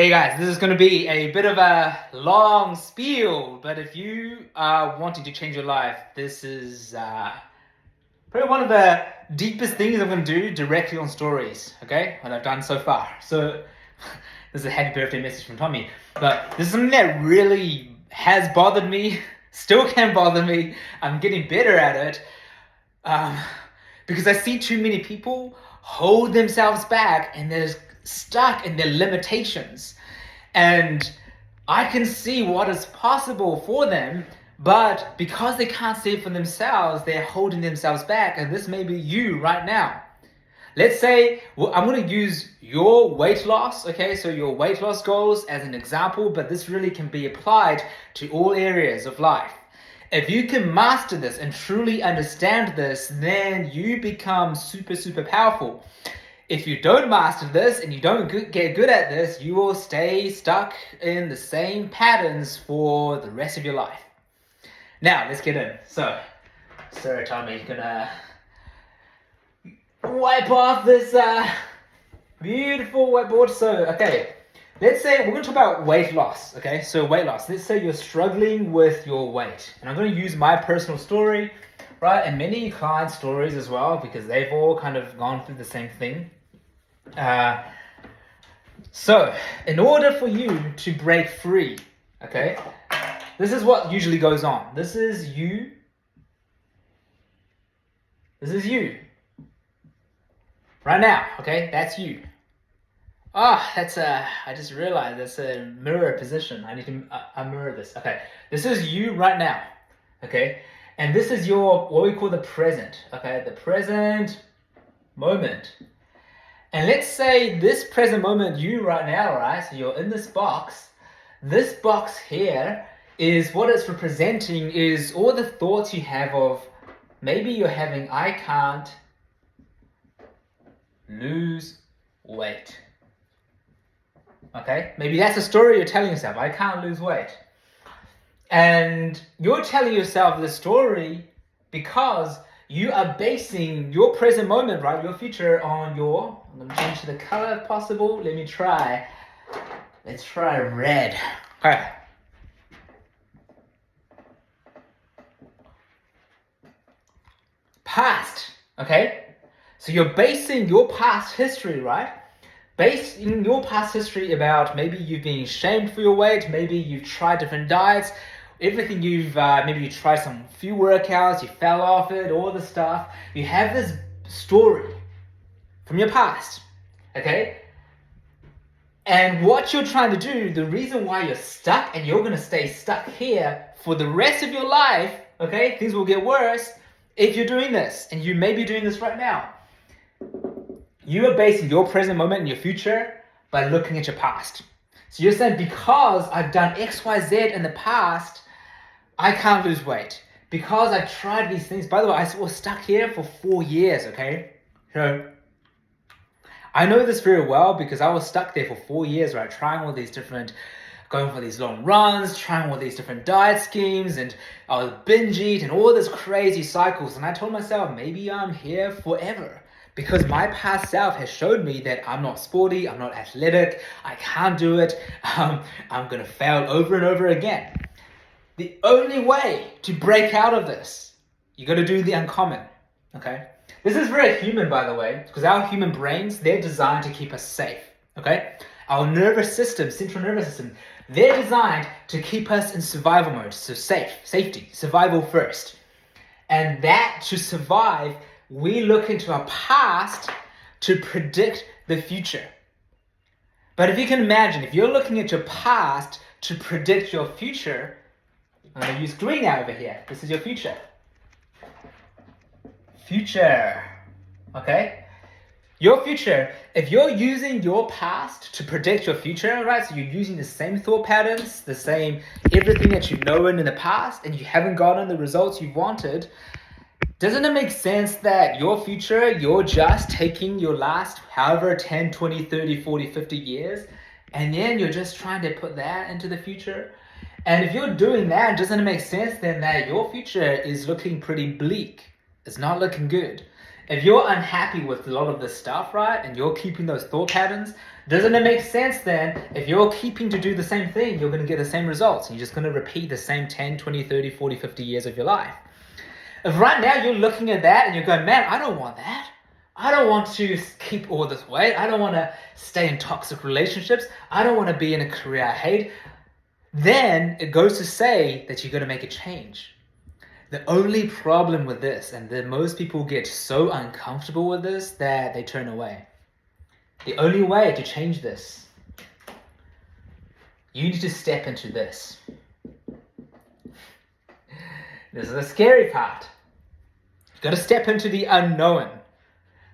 Hey guys, this is going to be a bit of a long spiel, but if you are wanting to change your life, this is probably one of the deepest things I'm going to do directly on stories, okay? What I've done so far. So, this is a happy birthday message from Tommy, but this is something that really has bothered me, still can bother me. I'm getting better at it because I see too many people hold themselves back and they're stuck in their limitations. And I can see what is possible for them, but because they can't see it for themselves, they're holding themselves back. And this may be you right now. Let's say, I'm going to use your weight loss, okay? So your weight loss goals as an example, but this really can be applied to all areas of life. If you can master this and truly understand this, then you become super, super powerful. If you don't master this and you don't get good at this, you will stay stuck in the same patterns for the rest of your life. Now, let's get in. So, Sarah Tommy gonna wipe off this beautiful whiteboard. So, okay, let's say we're gonna talk about weight loss, okay? So weight loss, let's say you're struggling with your weight. And I'm gonna use my personal story, right? And many client stories as well, because they've all kind of gone through the same thing. So in order for you to break free, okay, this is what usually goes on. This is you. This is you. Right now, okay, that's you. I just realized that's a mirror position. I need to mirror this. Okay, this is you right now, okay? And this is what we call the present, okay? The present moment. And let's say this present moment, you right now, right? So you're in this box. This box here is what it's representing is all the thoughts you have of maybe you're having, I can't lose weight. Okay? Maybe that's a story you're telling yourself. I can't lose weight. And you're telling yourself this story because you are basing your present moment, right, your future on your, I'm going to change the color if possible. Let's try red. Okay. Past, okay? So you're basing your past history, right? Basing your past history about maybe you've been shamed for your weight, maybe you've tried different diets, everything maybe you tried some few workouts, you fell off it, all the stuff. You have this story from your past, okay? And what you're trying to do, the reason why you're stuck and you're going to stay stuck here for the rest of your life, okay? Things will get worse if you're doing this, and you may be doing this right now. You are basing your present moment and your future by looking at your past. So you're saying, because I've done X, Y, Z in the past, I can't lose weight. Because I've tried these things. By the way, I was stuck here for 4 years, okay? So I know this very well because I was stuck there for 4 years, right? Trying all these different, going for these long runs, trying all these different diet schemes, and I was binge eat and all this crazy cycles. And I told myself, maybe I'm here forever. Because my past self has showed me that I'm not sporty, I'm not athletic, I can't do it, I'm going to fail over and over again. The only way to break out of this, you got to do the uncommon, okay? This is very human, by the way, because our human brains, they're designed to keep us safe, okay? Our nervous system, central nervous system, they're designed to keep us in survival mode, so safety, survival first. And that, to survive, we look into our past to predict the future. But if you can imagine, if you're looking at your past to predict your future, I'm going to use green now over here. This is your future. Future. Okay? Your future, if you're using your past to predict your future, right? So you're using the same thought patterns, the same everything that you've known in the past, and you haven't gotten the results you wanted, doesn't it make sense that your future, you're just taking your last however 10, 20, 30, 40, 50 years, and then you're just trying to put that into the future? And if you're doing that, doesn't it make sense then that your future is looking pretty bleak? It's not looking good. If you're unhappy with a lot of this stuff, right, and you're keeping those thought patterns, doesn't it make sense then, if you're keeping to do the same thing, you're going to get the same results, and you're just going to repeat the same 10, 20, 30, 40, 50 years of your life. If right now you're looking at that and you're going, man, I don't want that. I don't want to keep all this weight. I don't want to stay in toxic relationships. I don't want to be in a career I hate. Then it goes to say that you're going to make a change. The only problem with this, and that most people get so uncomfortable with this that they turn away. The only way to change this, you need to step into this. This is the scary part. You've got to step into the unknown.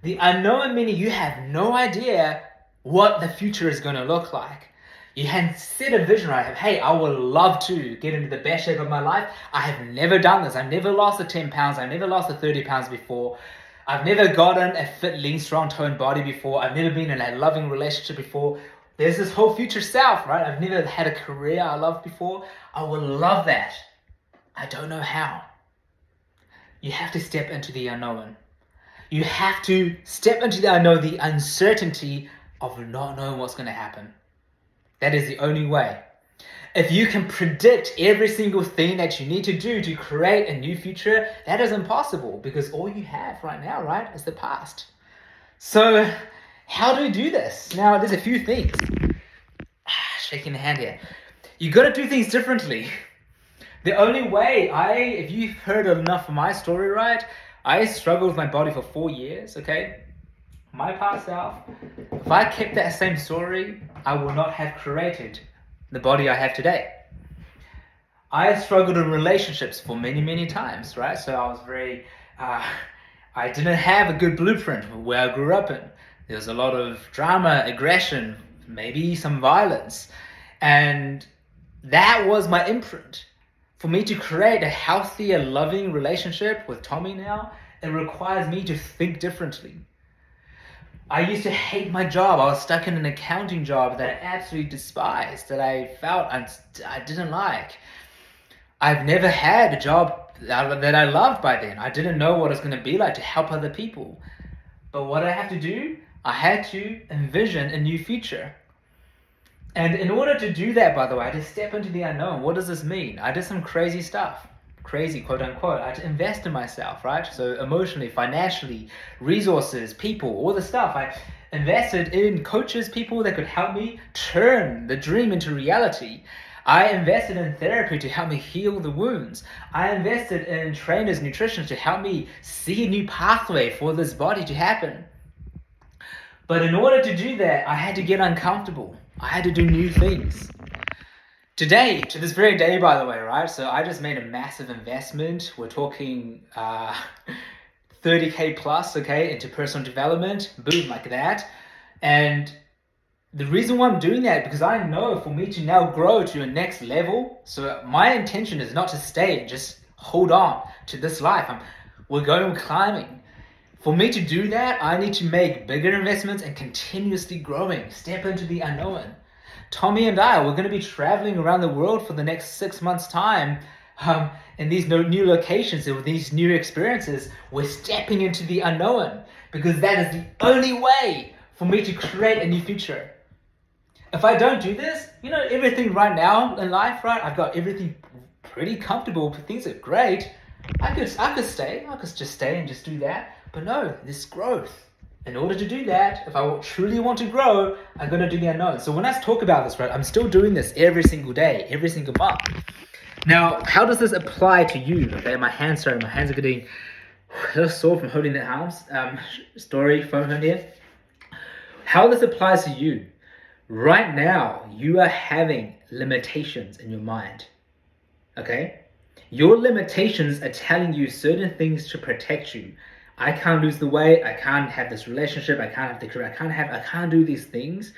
The unknown meaning you have no idea what the future is going to look like. You can set a vision, right? Hey, I would love to get into the best shape of my life. I have never done this. I've never lost the 10 pounds. I've never lost the 30 pounds before. I've never gotten a fit, lean, strong, toned body before. I've never been in a loving relationship before. There's this whole future self, right? I've never had a career I loved before. I would love that. I don't know how. You have to step into the unknown. You have to step into the unknown, the uncertainty of not knowing what's going to happen. That is the only way. If you can predict every single thing that you need to do to create a new future, that is impossible because all you have right now, right, is the past. So how do we do this? Now, there's a few things. Shaking the hand here. You got to do things differently. The only way if you've heard enough of my story, right, I struggled with my body for 4 years, okay? My past self, if I kept that same story, I would not have created the body I have today. I struggled in relationships for many, many times, right? So I was I didn't have a good blueprint of where I grew up in. There was a lot of drama, aggression, maybe some violence. And that was my imprint. For me to create a healthier, loving relationship with Tommy now, it requires me to think differently. I used to hate my job. I was stuck in an accounting job that I absolutely despised, that I felt I didn't like. I've never had a job that I loved by then. I didn't know what it was going to be like to help other people. But what I had to do, I had to envision a new future. And in order to do that, by the way, I had to step into the unknown. What does this mean? I did some crazy stuff. Crazy, quote unquote. I had to invest in myself, right? So emotionally, financially, resources, people, all the stuff. I invested in coaches, people that could help me turn the dream into reality. I invested in therapy to help me heal the wounds. I invested in trainers, nutritionists to help me see a new pathway for this body to happen. But in order to do that, I had to get uncomfortable. I had to do new things. Today, to this very day, by the way, right? So I just made a massive investment. We're talking 30K plus, okay, into personal development. Boom, like that. And the reason why I'm doing that, because I know for me to now grow to a next level, so my intention is not to stay and just hold on to this life. We're going climbing. For me to do that, I need to make bigger investments and continuously growing, step into the unknown. Tommy and I, we're going to be traveling around the world for the next 6 months' time in these new locations and with these new experiences. We're stepping into the unknown because that is the only way for me to create a new future. If I don't do this, everything right now in life, right? I've got everything pretty comfortable. Things are great. I could stay. I could just stay and just do that. But no, this growth. In order to do that, if I truly want to grow, I'm going to do the unknown. So when I talk about this, right, I'm still doing this every single day, every single month. Now, how does this apply to you? Okay, my hands are getting a little sore from holding the arms. Phone here. How this applies to you. Right now, you are having limitations in your mind. Okay? Your limitations are telling you certain things to protect you. I can't lose the weight, I can't have this relationship, I can't have the career, I can't do these things.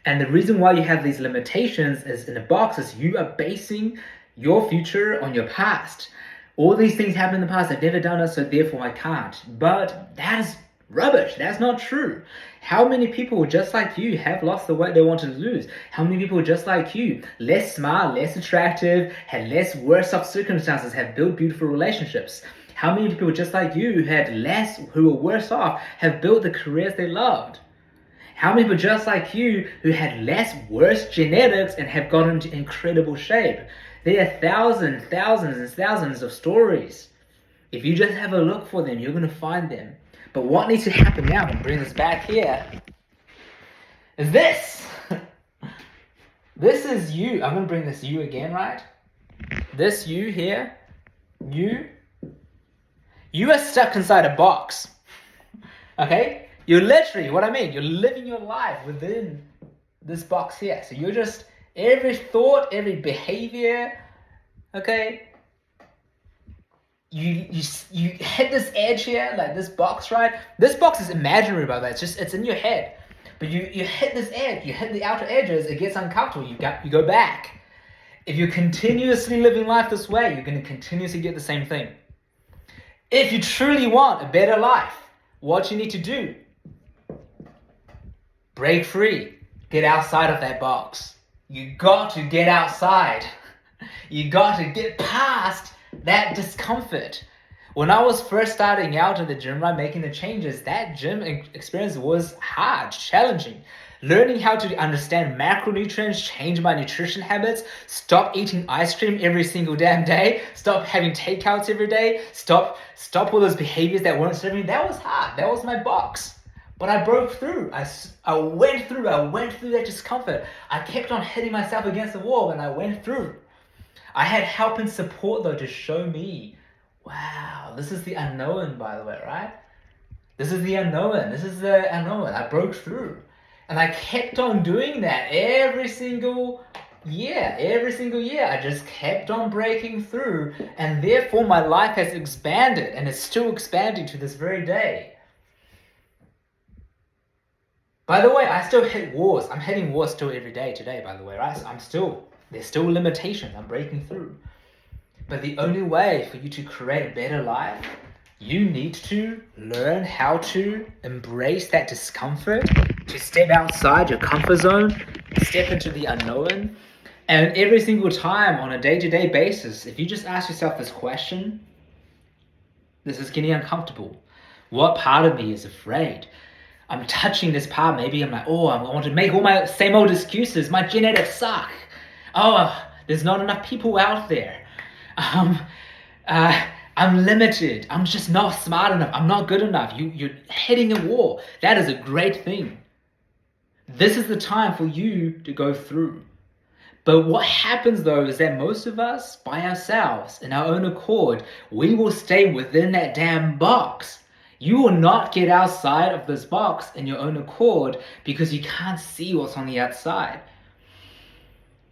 And the reason why you have these limitations is in the box is you are basing your future on your past. All these things happened in the past, I've never done it, so therefore I can't. But that is rubbish, that's not true. How many people just like you have lost the weight they wanted to lose? How many people just like you, less smart, less attractive, had less worse off circumstances, have built beautiful relationships? How many people just like you who were worse off, have built the careers they loved? How many people just like you who had worse genetics and have gotten into incredible shape? There are thousands and thousands of stories. If you just have a look for them, you're going to find them. But what needs to happen now, and bring this back here, is this. This is you. I'm going to bring this you again, right? This you here, you are stuck inside a box. Okay? You're literally, what I mean, you're living your life within this box here. So you're just, every thought, every behavior, okay? You hit this edge here, like this box, right? This box is imaginary, by the way. It's in your head. But you hit this edge, you hit the outer edges, it gets uncomfortable, you go back. If you're continuously living life this way, you're going to continuously get the same thing. If you truly want a better life, what you need to do, break free, get outside of that box. You got to get outside. You got to get past that discomfort. When I was first starting out in the gym, right, making the changes, that gym experience was hard, challenging. Learning how to understand macronutrients, change my nutrition habits, stop eating ice cream every single damn day, stop having takeouts every day, stop all those behaviors that weren't serving me, that was hard. That was my box. But I broke through. I went through that discomfort. I kept on hitting myself against the wall and I went through. I had help and support though to show me, wow, this is the unknown, by the way, right? This is the unknown. I broke through. And I kept on doing that every single year. I just kept on breaking through. And therefore my life has expanded and it's still expanding to this very day. By the way, I still hit wars. I'm hitting wars still every day today, by the way, right? So there's still limitations. I'm breaking through. But the only way for you to create a better life, you need to learn how to embrace that discomfort, to step outside your comfort zone, step into the unknown. And every single time on a day-to-day basis, if you just ask yourself this question, this is getting uncomfortable. What part of me is afraid? I'm touching this part, maybe I'm like, I want to make all my same old excuses. My genetics suck. There's not enough people out there. I'm limited. I'm just not smart enough. I'm not good enough. You're hitting a wall. That is a great thing. This is the time for you to go through. But what happens though is that most of us, by ourselves, in our own accord, we will stay within that damn box. You will not get outside of this box in your own accord because you can't see what's on the outside.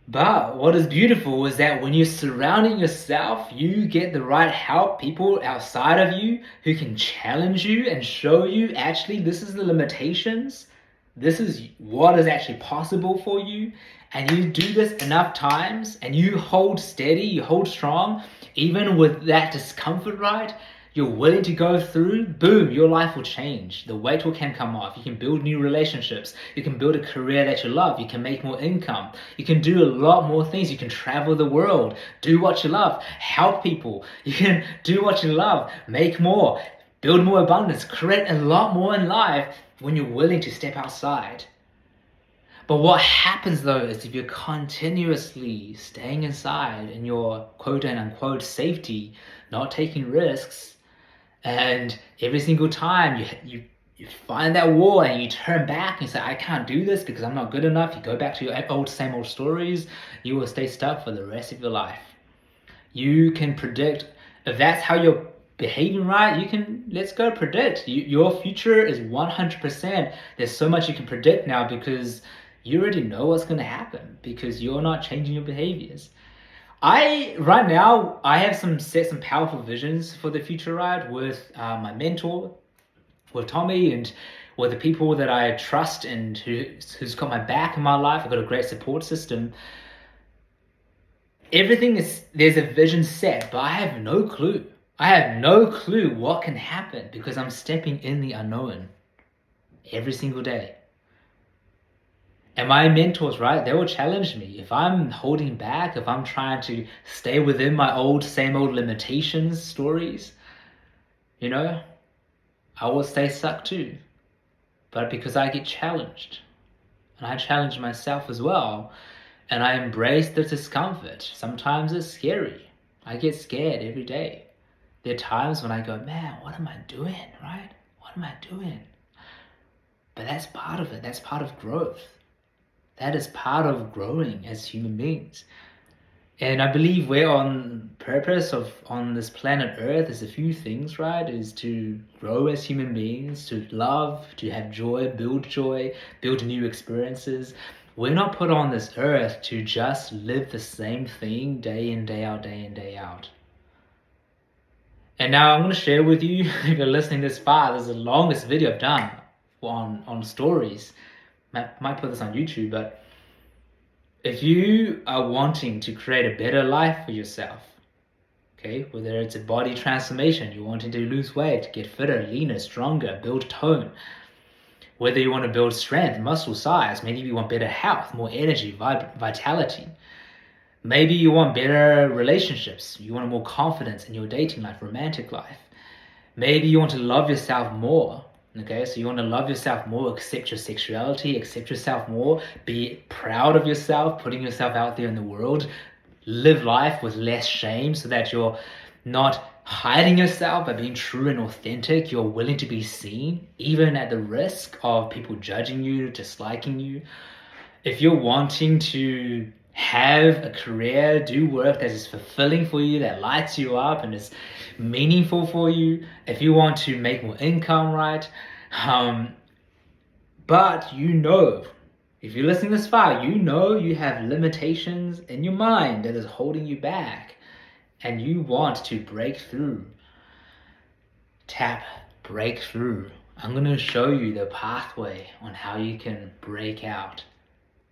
But what is beautiful is that when you're surrounding yourself, you get the right help, people outside of you who can challenge you and show you actually this is the limitations. This is what is actually possible for you. And you do this enough times and you hold steady, you hold strong, even with that discomfort, right? You're willing to go through, boom, your life will change. The weight can come off. You can build new relationships. You can build a career that you love. You can make more income. You can do a lot more things. You can travel the world, do what you love, help people. You can do what you love, make more, build more abundance, create a lot more in life when you're willing to step outside. But what happens though is if you're continuously staying inside in your quote unquote safety, not taking risks, and every single time you find that wall and you turn back and you say, I can't do this because I'm not good enough. You go back to your same old stories. You will stay stuck for the rest of your life. You can predict, if that's how you're behaving right, let's go predict. Your future is 100%. There's so much you can predict now because you already know what's going to happen because you're not changing your behaviors. Right now, I have some powerful visions for the future, right? With my mentor, with Tommy, and with the people that I trust and who's got my back in my life. I've got a great support system. There's a vision set, but I have no clue. I have no clue what can happen because I'm stepping in the unknown every single day. And my mentors, right, they will challenge me. If I'm holding back, if I'm trying to stay within my same old limitations, stories, you know, I will stay stuck too. But because I get challenged, and I challenge myself as well, and I embrace the discomfort. Sometimes it's scary. I get scared every day. There are times when I go, man, what am I doing, right? What am I doing? But that's part of it. That's part of growth. That is part of growing as human beings. And I believe we're on purpose on this planet Earth is a few things, right? Is to grow as human beings, to love, to have joy, build new experiences. We're not put on this earth to just live the same thing day in, day out, day in, day out. And now I'm going to share with you, if you're listening this far, this is the longest video I've done on stories. Might put this on YouTube, but if you are wanting to create a better life for yourself, okay, whether it's a body transformation, you're wanting to lose weight, get fitter, leaner, stronger, build tone, whether you want to build strength, muscle size, maybe you want better health, more energy, vitality. Maybe you want better relationships, you want more confidence in your dating life, romantic life. Maybe you want to love yourself more. Okay, so you want to love yourself more, accept your sexuality, accept yourself more, be proud of yourself, putting yourself out there in the world, live life with less shame so that you're not hiding yourself but being true and authentic. You're willing to be seen, even at the risk of people judging you, disliking you. If you're wanting to have a career, do work that is fulfilling for you, that lights you up and is meaningful for you, if you want to make more income, right? But you know, if you're listening this far, you know you have limitations in your mind that is holding you back and you want to break through. Tap breakthrough. I'm going to show you the pathway on how you can break out.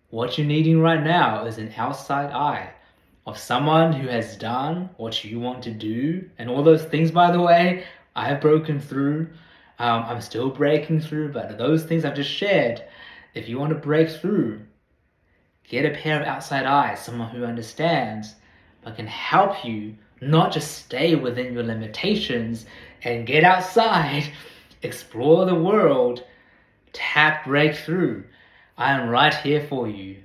What you're needing right now is an outside eye of someone who has done what you want to do. And all those things, by the way, I have broken through. I'm still breaking through, but those things I've just shared, if you want to break through, get a pair of outside eyes, someone who understands, but can help you not just stay within your limitations and get outside, explore the world, tap breakthrough. I am right here for you.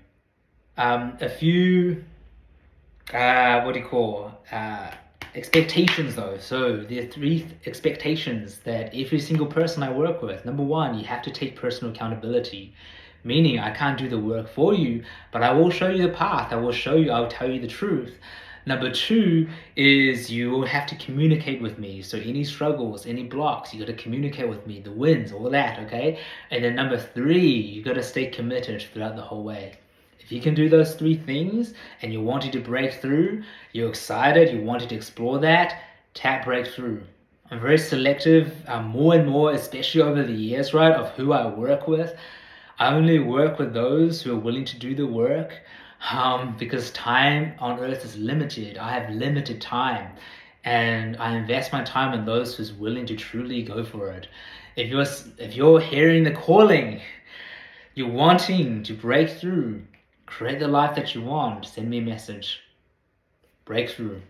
A few, expectations though. So there are 3 expectations that every single person I work with. Number 1, you have to take personal accountability. Meaning I can't do the work for you, but I will show you the path. I'll tell you the truth. Number 2 is you have to communicate with me. So any struggles, any blocks, you got to communicate with me, the wins, all that, okay? And then number 3, you got to stay committed throughout the whole way. If you can do those 3 things and you're wanting to break through, you're excited, you wanted to explore that, tap breakthrough. I'm very selective, more and more, especially over the years, right, of who I work with. I only work with those who are willing to do the work. Because time on earth is limited. I have limited time and I invest my time in those who's willing to truly go for it. If you're hearing the calling, you're wanting to break through, create the life that you want, send me a message. Breakthrough.